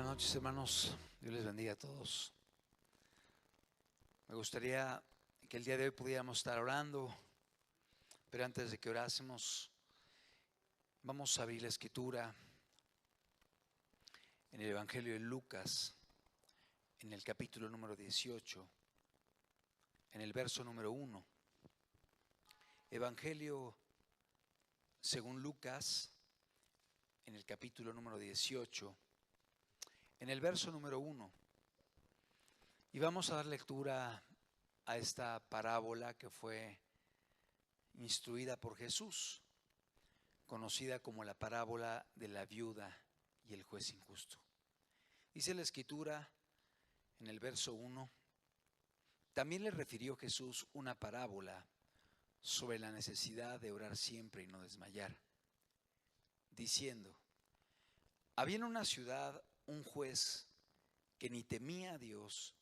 Buenas noches, hermanos. Dios les bendiga a todos. Me gustaría que el día de hoy pudiéramos estar orando, pero antes de que orásemos, vamos a abrir la escritura en el Evangelio de Lucas, en el capítulo número 18, en el verso número 1. Evangelio según Lucas, en el capítulo número 18, en el verso número 1. Y vamos a dar lectura a esta parábola que fue instruida por Jesús, conocida como la parábola de la viuda y el juez injusto. Dice la escritura en el verso 1: también le refirió Jesús una parábola sobre la necesidad de orar siempre y no desmayar, diciendo: había en una ciudad un juez que ni temía a Dios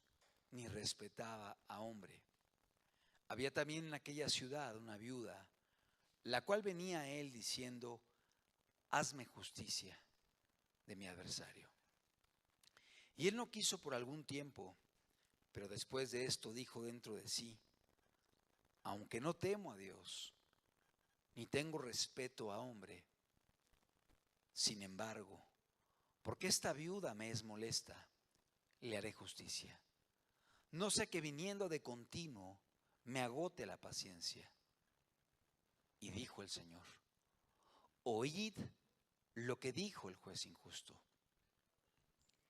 ni respetaba a hombre. Había también en aquella ciudad una viuda, la cual venía a él diciendo: hazme justicia de mi adversario. Y él no quiso por algún tiempo, pero después de esto dijo dentro de sí: aunque no temo a Dios, ni tengo respeto a hombre, sin embargo, porque esta viuda me es molesta, le haré justicia. No sea que viniendo de continuo me agote la paciencia. Y dijo el Señor: oíd lo que dijo el juez injusto.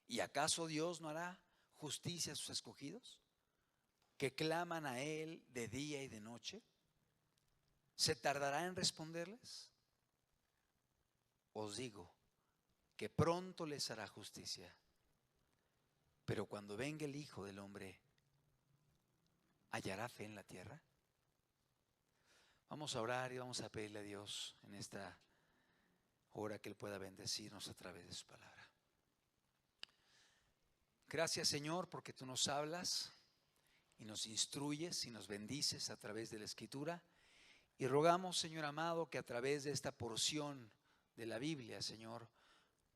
¿Y acaso Dios no hará justicia a sus escogidos, que claman a Él de día y de noche? ¿Se tardará en responderles? Os digo que pronto les hará justicia. Pero cuando venga el Hijo del Hombre, ¿hallará fe en la tierra? Vamos a orar y vamos a pedirle a Dios en esta hora que Él pueda bendecirnos a través de su palabra. Gracias, Señor, porque tú nos hablas y nos instruyes y nos bendices a través de la Escritura. Y rogamos, Señor amado, que a través de esta porción de la Biblia, Señor,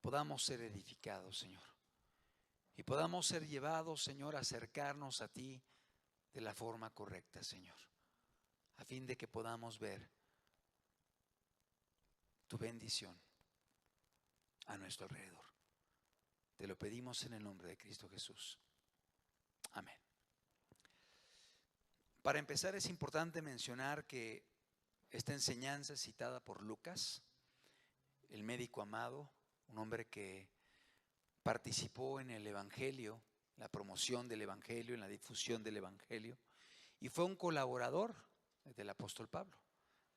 podamos ser edificados, Señor. Y podamos ser llevados, Señor, a acercarnos a ti de la forma correcta, Señor, a fin de que podamos ver tu bendición a nuestro alrededor. Te lo pedimos en el nombre de Cristo Jesús. Amén. Para empezar, es importante mencionar que esta enseñanza es citada por Lucas, el médico amado, un hombre que participó en el Evangelio, la promoción del Evangelio, en la difusión del Evangelio, y fue un colaborador del apóstol Pablo.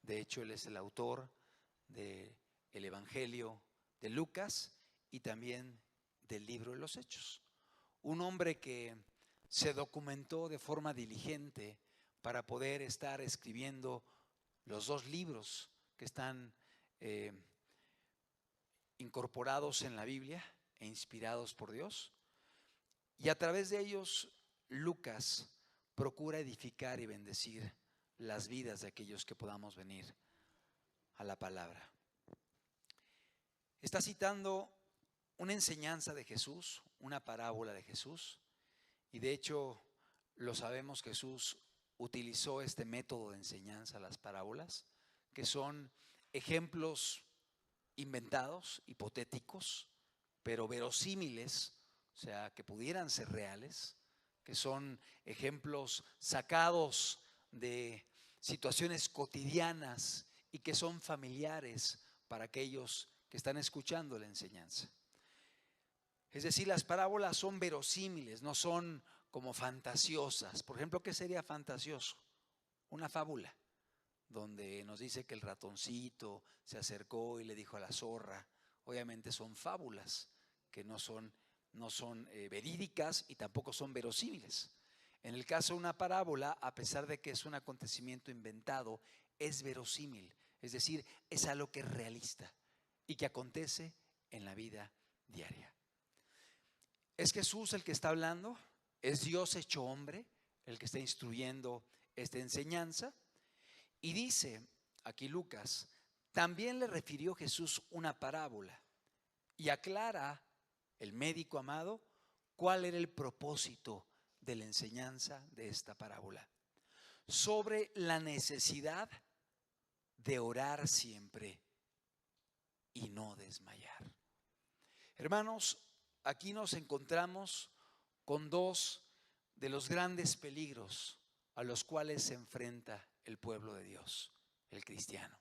De hecho, él es el autor del Evangelio de Lucas y también del libro de los Hechos. Un hombre que se documentó de forma diligente para poder estar escribiendo los dos libros que están incorporados en la Biblia e inspirados por Dios. Y a través de ellos, Lucas procura edificar y bendecir las vidas de aquellos que podamos venir a la palabra. Está citando una enseñanza de Jesús, una parábola de Jesús, y de hecho lo sabemos, Jesús utilizó este método de enseñanza, las parábolas, que son ejemplos inventados, hipotéticos, pero verosímiles, o sea, que pudieran ser reales, que son ejemplos sacados de situaciones cotidianas y que son familiares para aquellos que están escuchando la enseñanza. Es decir, las parábolas son verosímiles, no son como fantasiosas. Por ejemplo, ¿qué sería fantasioso? Una fábula donde nos dice que el ratoncito se acercó y le dijo a la zorra. Obviamente son fábulas que no son verídicas y tampoco son verosímiles. En el caso de una parábola, a pesar de que es un acontecimiento inventado, es verosímil, es decir, es algo que es realista y que acontece en la vida diaria. Es Jesús el que está hablando, es Dios hecho hombre el que está instruyendo esta enseñanza. Y dice aquí Lucas: también le refirió Jesús una parábola, y aclara el médico amado, ¿cuál era el propósito de la enseñanza de esta parábola? Sobre la necesidad de orar siempre y no desmayar. Hermanos, aquí nos encontramos con dos de los grandes peligros a los cuales se enfrenta el pueblo de Dios, el cristiano.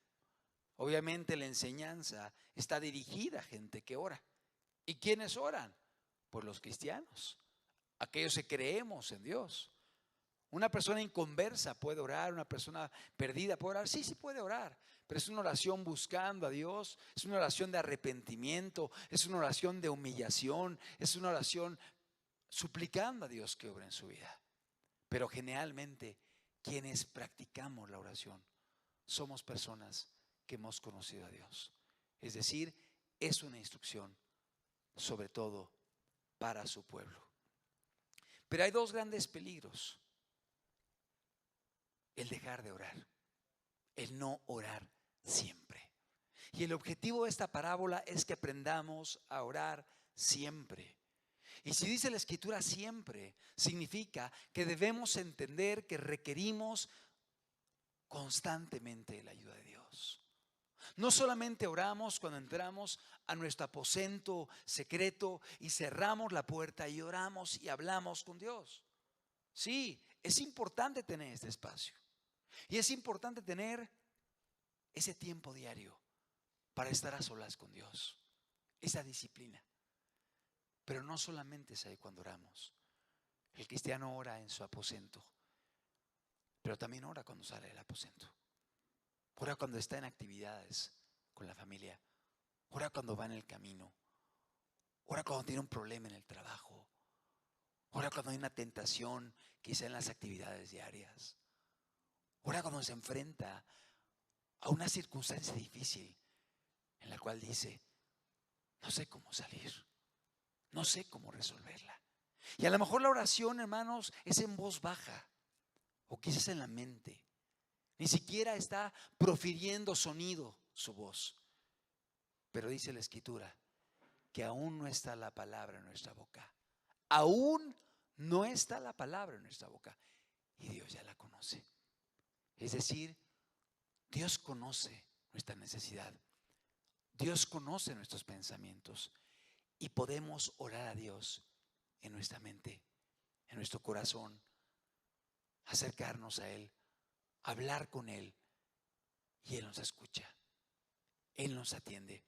Obviamente la enseñanza está dirigida a gente que ora. ¿Y quiénes oran? Pues los cristianos, aquellos que creemos en Dios. Una persona inconversa puede orar, una persona perdida puede orar, sí puede orar, pero es una oración buscando a Dios, es una oración de arrepentimiento, es una oración de humillación, es una oración suplicando a Dios que obre en su vida. Pero generalmente quienes practicamos la oración somos personas que hemos conocido a Dios. Es decir, es una instrucción sobre todo para su pueblo. Pero hay dos grandes peligros: el dejar de orar, el no orar siempre. Y el objetivo de esta parábola es que aprendamos a orar siempre. Y si dice la Escritura siempre, significa que debemos entender que requerimos constantemente la ayuda de Dios. No solamente oramos cuando entramos a nuestro aposento secreto y cerramos la puerta y oramos y hablamos con Dios. Sí, es importante tener este espacio. Y es importante tener ese tiempo diario para estar a solas con Dios, esa disciplina. Pero no solamente es ahí cuando oramos. El cristiano ora en su aposento, pero también ora cuando sale del aposento. Ora cuando está en actividades con la familia. Ora cuando va en el camino. Ora cuando tiene un problema en el trabajo. Ora cuando hay una tentación, quizá en las actividades diarias. Ora cuando se enfrenta a una circunstancia difícil en la cual dice: no sé cómo salir, no sé cómo resolverla. Y a lo mejor la oración, hermanos, es en voz baja o quizás en la mente. Ni siquiera está profiriendo sonido su voz. Pero dice la Escritura que aún no está la palabra en nuestra boca. Aún no está la palabra en nuestra boca. Y Dios ya la conoce. Es decir, Dios conoce nuestra necesidad. Dios conoce nuestros pensamientos. Y podemos orar a Dios en nuestra mente, en nuestro corazón, acercarnos a Él, hablar con Él, y Él nos escucha, Él nos atiende.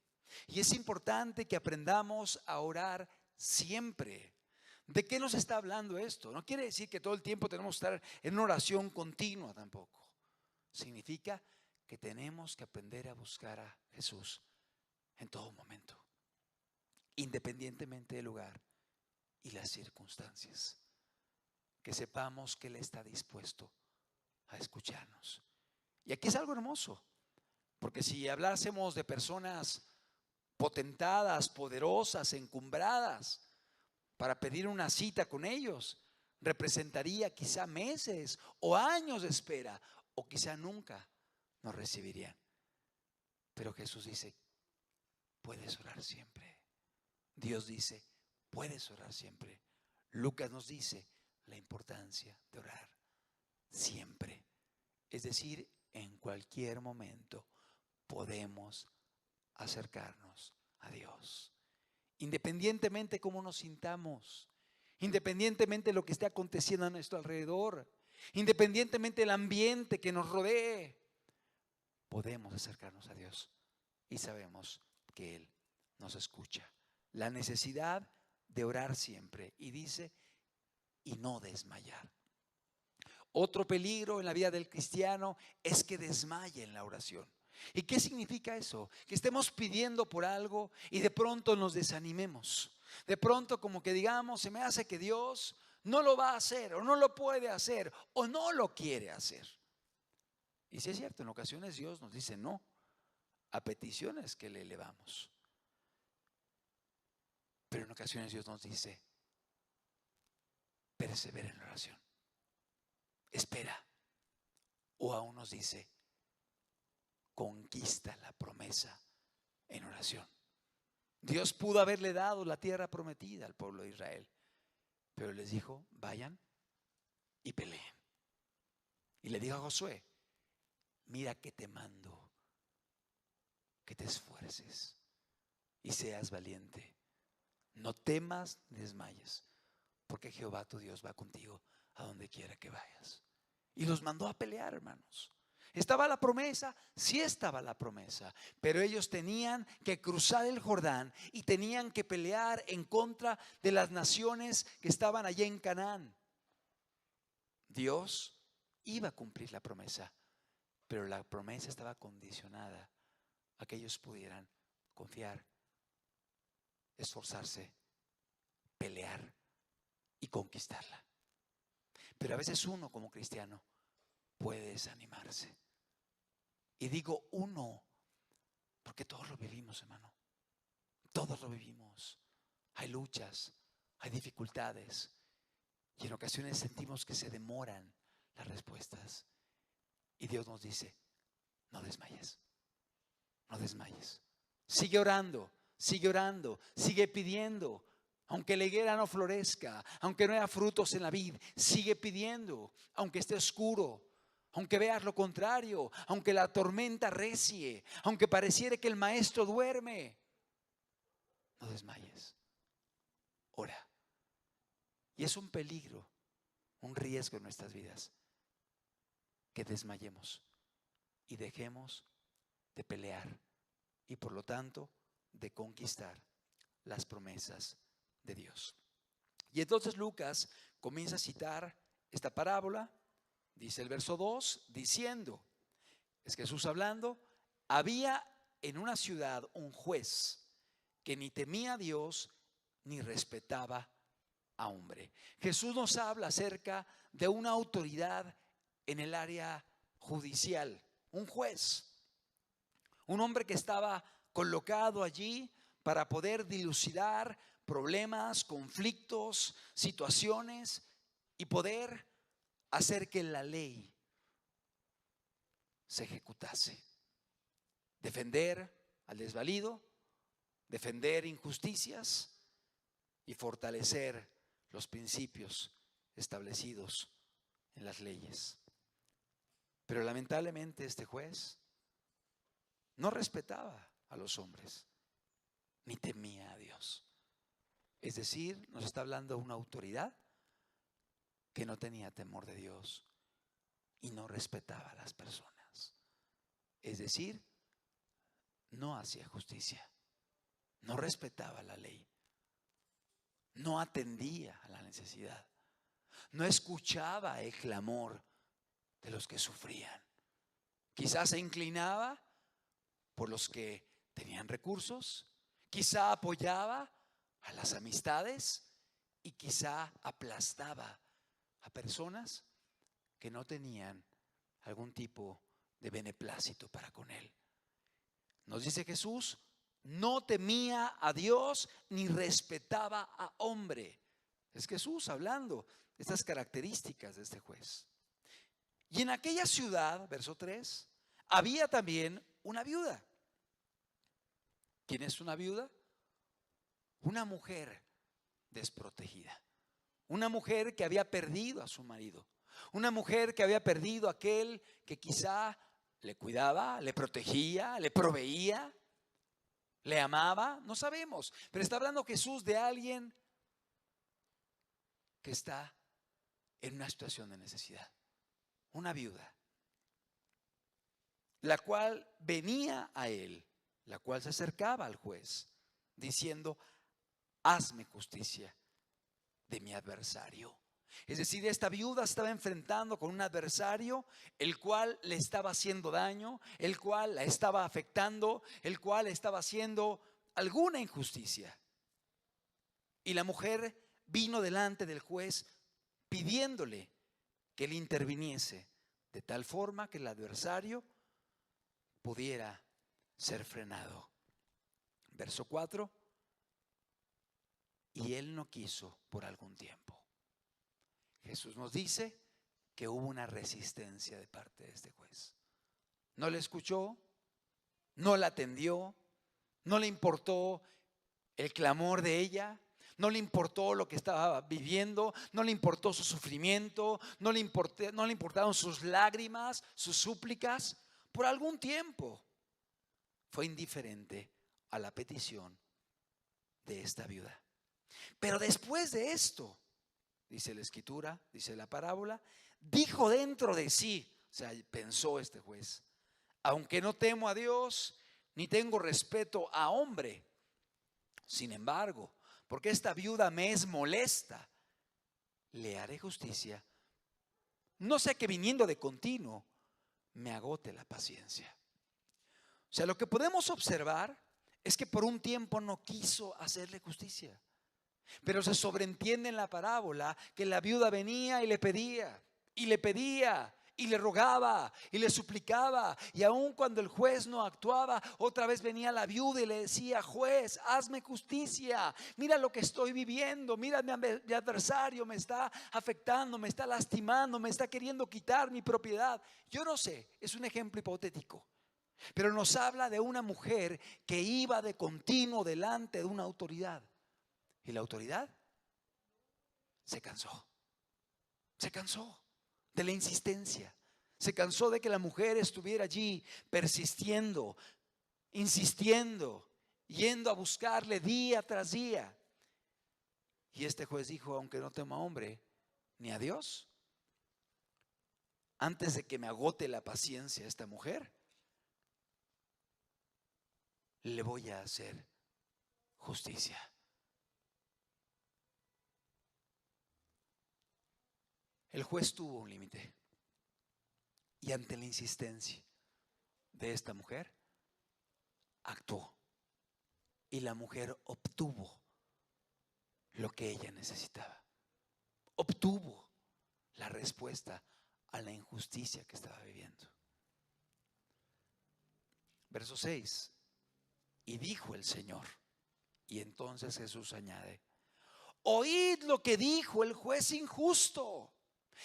Y es importante que aprendamos a orar siempre. ¿De qué nos está hablando esto? No quiere decir que todo el tiempo tenemos que estar en una oración continua tampoco. Significa que tenemos que aprender a buscar a Jesús en todo momento, independientemente del lugar y las circunstancias. Que sepamos que Él está dispuesto a escucharnos. Y aquí es algo hermoso, porque si hablásemos de personas potentadas, poderosas, encumbradas, para pedir una cita con ellos, representaría quizá meses o años de espera, o quizá nunca nos recibirían. Pero Jesús dice: puedes orar siempre. Dios dice: puedes orar siempre. Lucas nos dice la importancia de orar siempre. Es decir, en cualquier momento podemos acercarnos a Dios, independientemente de cómo nos sintamos, independientemente de lo que esté aconteciendo a nuestro alrededor, independientemente del ambiente que nos rodee. Podemos acercarnos a Dios y sabemos que Él nos escucha. La necesidad de orar siempre, y dice, y no desmayar. Otro peligro en la vida del cristiano es que desmaye en la oración. ¿Y qué significa eso? Que estemos pidiendo por algo y de pronto nos desanimemos. De pronto como que digamos: se me hace que Dios no lo va a hacer, o no lo puede hacer, o no lo quiere hacer. Y sí es cierto, en ocasiones Dios nos dice no a peticiones que le elevamos. Pero en ocasiones Dios nos dice: persevera en la oración, espera. O aún nos dice: conquista la promesa en oración. Dios pudo haberle dado la tierra prometida al pueblo de Israel, pero les dijo: vayan y peleen. Y le dijo a Josué: mira que te mando que te esfuerces y seas valiente. No temas ni desmayes, porque Jehová tu Dios va contigo a donde quiera que vayas. Y los mandó a pelear, hermanos. ¿Estaba la promesa? Sí estaba la promesa, pero ellos tenían que cruzar el Jordán y tenían que pelear en contra de las naciones que estaban allá en Canaán. Dios iba a cumplir la promesa, pero la promesa estaba condicionada a que ellos pudieran confiar, esforzarse, pelear y conquistarla. Pero a veces uno como cristiano puede desanimarse. Y digo uno, porque todos lo vivimos, hermano. Todos lo vivimos. Hay luchas, hay dificultades, y en ocasiones sentimos que se demoran las respuestas. Y Dios nos dice: no desmayes, no desmayes. Sigue orando, sigue pidiendo. Aunque la higuera no florezca, aunque no haya frutos en la vid, sigue pidiendo. Aunque esté oscuro, aunque veas lo contrario, aunque la tormenta recie, aunque pareciere que el maestro duerme, no desmayes. Ora. Y es un peligro, un riesgo en nuestras vidas, que desmayemos y dejemos de pelear y por lo tanto de conquistar las promesas de Dios. Y entonces Lucas comienza a citar esta parábola. Dice el verso 2, diciendo, es Jesús hablando: había en una ciudad un juez que ni temía a Dios ni respetaba a hombre. Jesús nos habla acerca de una autoridad en el área judicial, un juez, un hombre que estaba colocado allí para poder dilucidar problemas, conflictos, situaciones y poder hacer que la ley se ejecutase. Defender al desvalido, defender injusticias y fortalecer los principios establecidos en las leyes. Pero lamentablemente este juez no respetaba a los hombres, ni temía a Dios. Es decir, nos está hablando de una autoridad que no tenía temor de Dios y no respetaba a las personas. Es decir, no hacía justicia, no respetaba la ley, no atendía a la necesidad, no escuchaba el clamor de los que sufrían. Quizás se inclinaba por los que tenían recursos, quizá apoyaba a las amistades y quizá aplastaba a personas que no tenían algún tipo de beneplácito para con él. Nos dice Jesús: no temía a Dios ni respetaba a hombre. Es Jesús hablando de estas características de este juez. Y en aquella ciudad, verso 3, había también una viuda. ¿Quién es una viuda? Una mujer desprotegida. Una mujer que había perdido a su marido. Una mujer que había perdido a aquel que quizá le cuidaba, le protegía, le proveía, le amaba. No sabemos. Pero está hablando Jesús de alguien que está en una situación de necesidad. Una viuda, la cual venía a él, la cual se acercaba al juez, diciendo: hazme justicia de mi adversario. Es decir, esta viuda estaba enfrentando con un adversario el cual le estaba haciendo daño, el cual la estaba afectando, el cual estaba haciendo alguna injusticia. Y la mujer vino delante del juez pidiéndole que él interviniese de tal forma que el adversario pudiera ser frenado. Verso 4. Y él no quiso por algún tiempo. Jesús nos dice que hubo una resistencia de parte de este juez. No le escuchó, no la atendió, no le importó el clamor de ella, no le importó lo que estaba viviendo, no le importó su sufrimiento, no le importaron sus lágrimas, sus súplicas. Por algún tiempo fue indiferente a la petición de esta viuda. Pero después de esto, dice la escritura, dice la parábola, dijo dentro de sí, o sea, pensó este juez: aunque no temo a Dios, ni tengo respeto a hombre, sin embargo, porque esta viuda me es molesta, le haré justicia, no sea que viniendo de continuo me agote la paciencia. O sea, lo que podemos observar es que por un tiempo no quiso hacerle justicia. Pero se sobreentiende en la parábola que la viuda venía y le pedía, y le pedía, y le rogaba, y le suplicaba. Y aun cuando el juez no actuaba, otra vez venía la viuda y le decía: juez, hazme justicia. Mira lo que estoy viviendo. Mira, mi adversario me está afectando, me está lastimando, me está queriendo quitar mi propiedad. Yo no sé, es un ejemplo hipotético. Pero nos habla de una mujer que iba de continuo delante de una autoridad. Y la autoridad se cansó de la insistencia, se cansó de que la mujer estuviera allí persistiendo, insistiendo, yendo a buscarle día tras día. Y este juez dijo: aunque no temo a hombre ni a Dios, antes de que me agote la paciencia esta mujer, le voy a hacer justicia. El juez tuvo un límite, y ante la insistencia de esta mujer, actuó. Y la mujer obtuvo lo que ella necesitaba. Obtuvo la respuesta a la injusticia que estaba viviendo. Verso 6. Y dijo el Señor. Y entonces Jesús añade: oíd lo que dijo el juez injusto.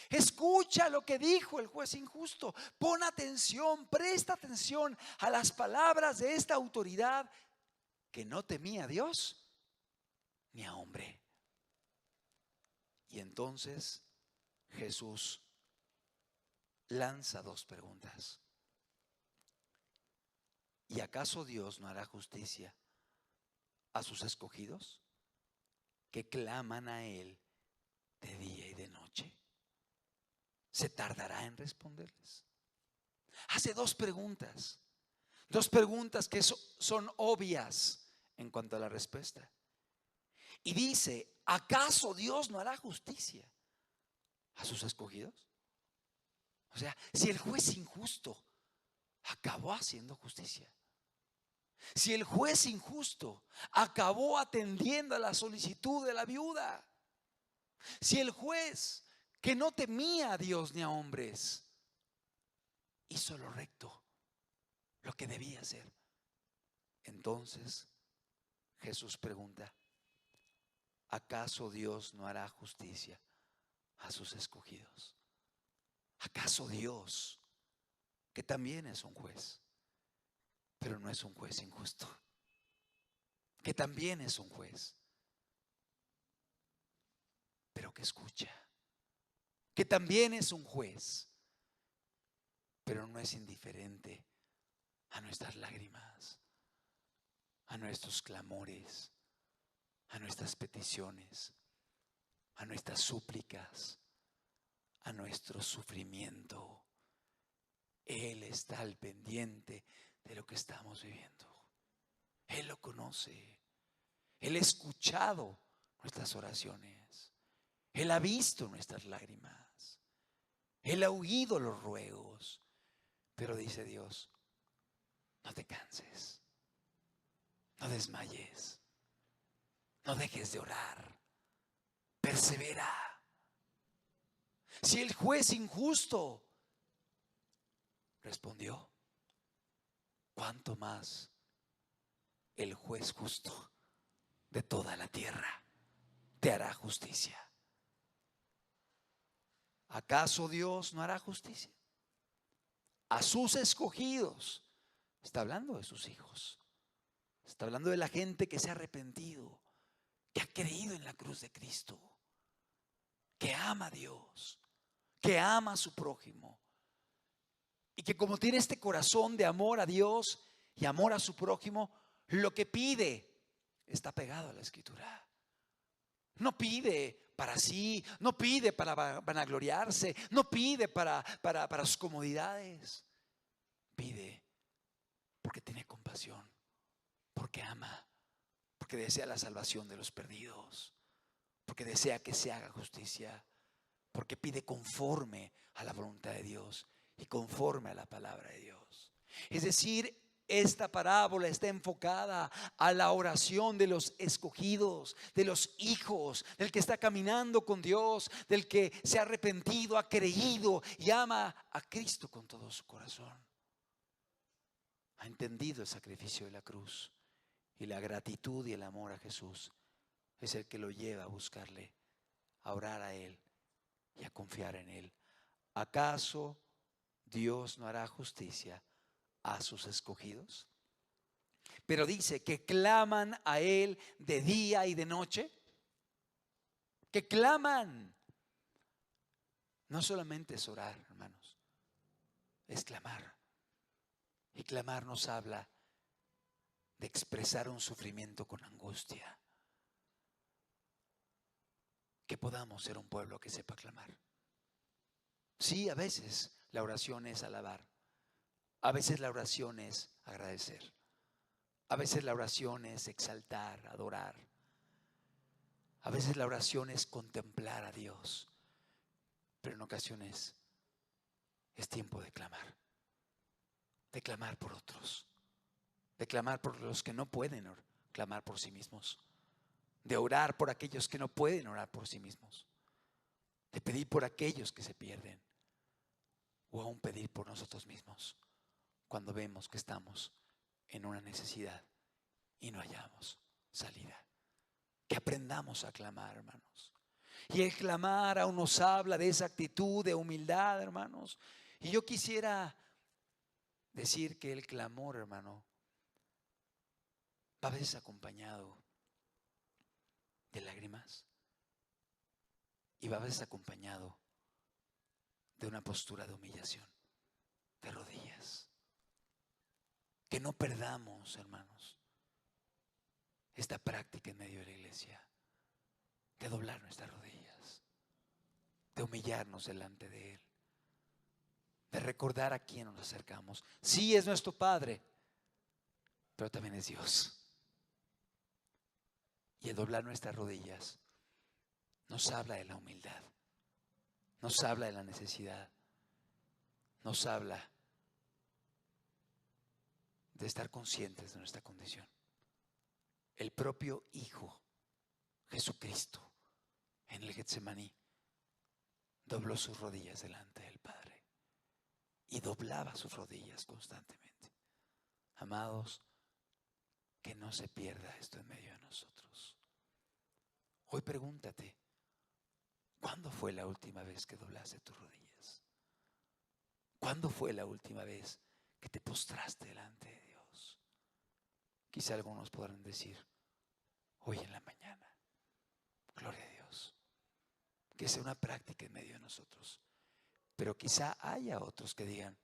Escucha lo que dijo el juez injusto. Pon atención, presta atención a las palabras de esta autoridad que no temía a Dios ni a hombre. Y entonces Jesús lanza dos preguntas. ¿Y acaso Dios no hará justicia a sus escogidos, que claman a Él de día y de noche? ¿Se tardará en responderles? Hace dos preguntas que son obvias en cuanto a la respuesta. Y dice: ¿acaso Dios no hará justicia a sus escogidos? O sea, si el juez injusto acabó haciendo justicia, si el juez injusto acabó atendiendo a la solicitud de la viuda, si el juez que no temía a Dios ni a hombres hizo lo recto, lo que debía hacer, entonces Jesús pregunta: ¿acaso Dios no hará justicia a sus escogidos? ¿Acaso Dios, que también es un juez, pero no es un juez injusto, que también es un juez, pero que escucha, que también es un juez, pero no es indiferente a nuestras lágrimas, a nuestros clamores, a nuestras peticiones, a nuestras súplicas, a nuestro sufrimiento? Él está al pendiente de lo que estamos viviendo. Él lo conoce. Él ha escuchado nuestras oraciones. Él ha visto nuestras lágrimas. Él ha oído los ruegos. Pero dice Dios: no te canses, no desmayes, no dejes de orar, persevera. Si el juez injusto respondió, ¿cuánto más el juez justo de toda la tierra te hará justicia? ¿Acaso Dios no hará justicia a sus escogidos? Está hablando de sus hijos. Está hablando de la gente que se ha arrepentido, que ha creído en la cruz de Cristo, que ama a Dios, que ama a su prójimo. Y que como tiene este corazón de amor a Dios y amor a su prójimo, lo que pide está pegado a la Escritura. No pide para sí, no pide para vanagloriarse, no pide para sus comodidades. Pide porque tiene compasión, porque ama, porque desea la salvación de los perdidos, porque desea que se haga justicia, porque pide conforme a la voluntad de Dios y conforme a la palabra de Dios. Es decir, esta parábola está enfocada a la oración de los escogidos, de los hijos, del que está caminando con Dios, del que se ha arrepentido, ha creído y ama a Cristo con todo su corazón. Ha entendido el sacrificio de la cruz, y la gratitud y el amor a Jesús es el que lo lleva a buscarle, a orar a Él y a confiar en Él. ¿Acaso Dios no hará justicia a sus escogidos? Pero dice que claman a Él de día y de noche. Que claman. No solamente es orar, hermanos, es clamar. Y clamar nos habla de expresar un sufrimiento con angustia. Que podamos ser un pueblo que sepa clamar. Sí, a veces la oración es alabar. A veces la oración es agradecer. A veces la oración es exaltar, adorar. A veces la oración es contemplar a Dios. Pero en ocasiones es tiempo de clamar. De clamar por otros. De clamar por los que no pueden clamar por sí mismos. De orar por aquellos que no pueden orar por sí mismos. De pedir por aquellos que se pierden. O aún pedir por nosotros mismos cuando vemos que estamos en una necesidad y no hallamos salida. Que aprendamos a clamar, hermanos. Y el clamar aún nos habla de esa actitud de humildad, hermanos. Y yo quisiera decir que el clamor, hermano, va a veces acompañado de lágrimas y va a veces acompañado de una postura de humillación, de rodillas. Que no perdamos, hermanos, esta práctica en medio de la iglesia, de doblar nuestras rodillas, de humillarnos delante de Él, de recordar a quién nos acercamos. Sí, es nuestro Padre, pero también es Dios. Y el doblar nuestras rodillas nos habla de la humildad, nos habla de la necesidad, nos habla de estar conscientes de nuestra condición. El propio Hijo, Jesucristo, en el Getsemaní, dobló sus rodillas delante del Padre y doblaba sus rodillas constantemente. Amados, que no se pierda esto en medio de nosotros. Hoy pregúntate, ¿cuándo fue la última vez que doblaste tus rodillas? ¿Cuándo fue la última vez que te postraste delante de Dios? Quizá algunos podrán decir, hoy en la mañana. Gloria a Dios. Que sea una práctica en medio de nosotros. Pero quizá haya otros que digan,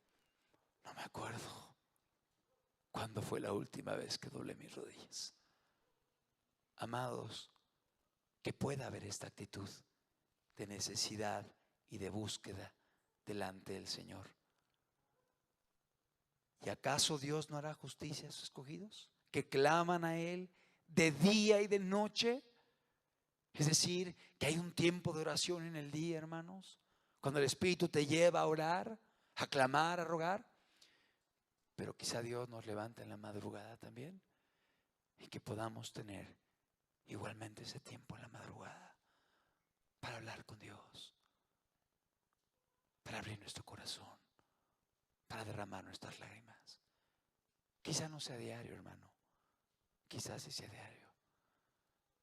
no me acuerdo cuándo fue la última vez que doblé mis rodillas. Amados, que pueda haber esta actitud de necesidad y de búsqueda delante del Señor. ¿Y acaso Dios no hará justicia a sus escogidos? Que claman a Él de día y de noche. Es decir, que hay un tiempo de oración en el día, hermanos, cuando el Espíritu te lleva a orar, a clamar, a rogar. Pero quizá Dios nos levante en la madrugada también y que podamos tener igualmente ese tiempo en la madrugada para hablar con Dios, para abrir nuestro corazón, para derramar nuestras lágrimas. Quizá no sea diario, hermano, quizás sí sea diario.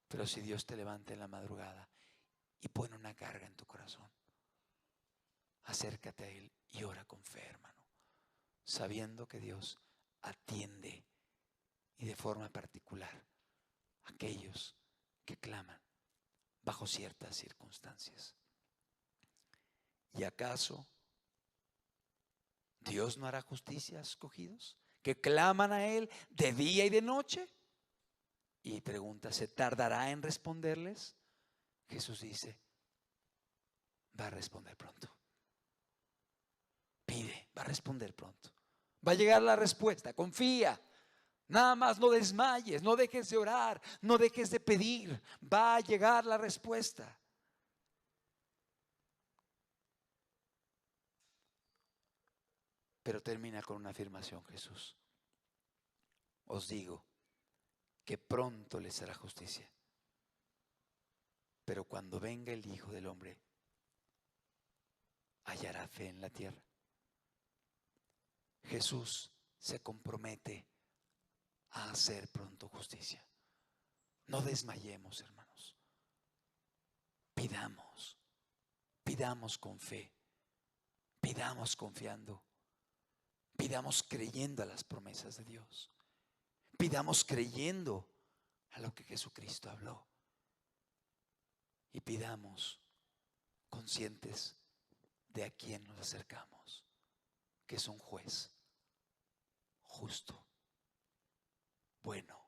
Pero si Dios te levanta en la madrugada y pone una carga en tu corazón, acércate a Él y ora con fe, hermano, sabiendo que Dios atiende y de forma particular aquellos que claman bajo ciertas circunstancias. ¿Y acaso Dios no hará justicia a escogidos que claman a Él de día y de noche? Y pregunta, ¿se tardará en responderles? Jesús dice, va a responder pronto. Pide, va a responder pronto. Va a llegar la respuesta, confía. Nada más no desmayes, no dejes de orar, no dejes de pedir. Va a llegar la respuesta. Pero termina con una afirmación Jesús. Os digo que pronto les hará justicia. Pero cuando venga el Hijo del Hombre, hallará fe en la tierra. Jesús se compromete a hacer pronto justicia. No desmayemos, hermanos. Pidamos con fe, pidamos confiando, pidamos creyendo a las promesas de Dios, pidamos creyendo a lo que Jesucristo habló y pidamos conscientes de a quién nos acercamos, que es un juez justo, bueno,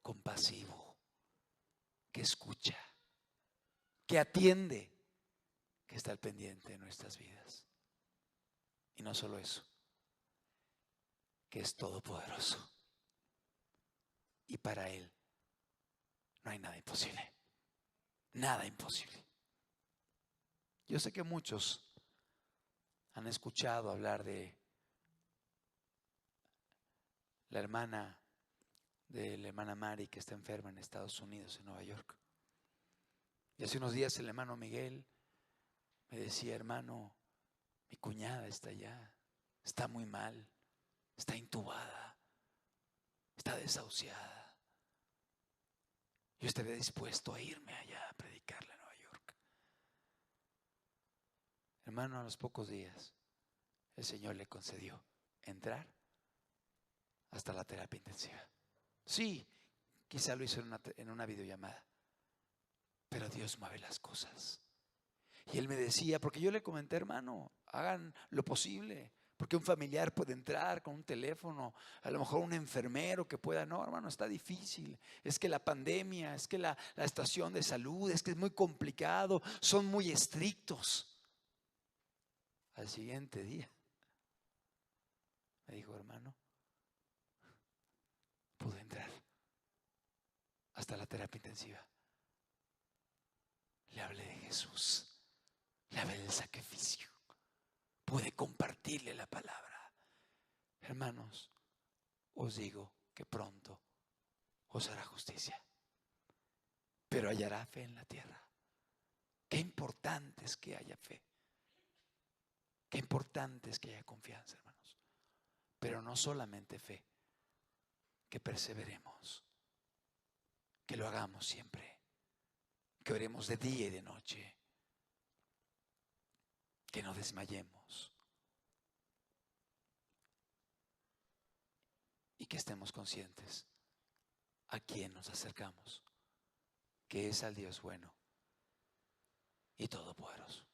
compasivo, que escucha, que atiende, que está al pendiente de nuestras vidas. Y no solo eso, que es todopoderoso. Y para Él no hay nada imposible. Nada imposible. Yo sé que muchos han escuchado hablar de la hermana Mari, que está enferma en Estados Unidos, en Nueva York. Y hace unos días el hermano Miguel me decía, hermano, mi cuñada está allá, está muy mal, está intubada, está desahuciada. Yo estaría dispuesto a irme allá a predicarle a Nueva York. Hermano, a los pocos días el Señor le concedió entrar hasta la terapia intensiva. Sí, quizá lo hizo en una videollamada, pero Dios mueve las cosas. Y él me decía, porque yo le comenté, hermano, hagan lo posible, porque un familiar puede entrar con un teléfono, a lo mejor un enfermero que pueda, no, hermano, está difícil, es que la pandemia, es que la estación de salud, es que es muy complicado, son muy estrictos. Al siguiente día me dijo, hermano, pude entrar hasta la terapia intensiva. Le hablé de Jesús, le hablé del sacrificio, pude compartirle la palabra. Hermanos, os digo que pronto os hará justicia, pero hallará fe en la tierra. Qué importante es que haya fe, qué importante es que haya confianza, hermanos. Pero no solamente fe, que perseveremos, que lo hagamos siempre, que oremos de día y de noche, que no desmayemos y que estemos conscientes a quién nos acercamos, que es al Dios bueno y todopoderoso.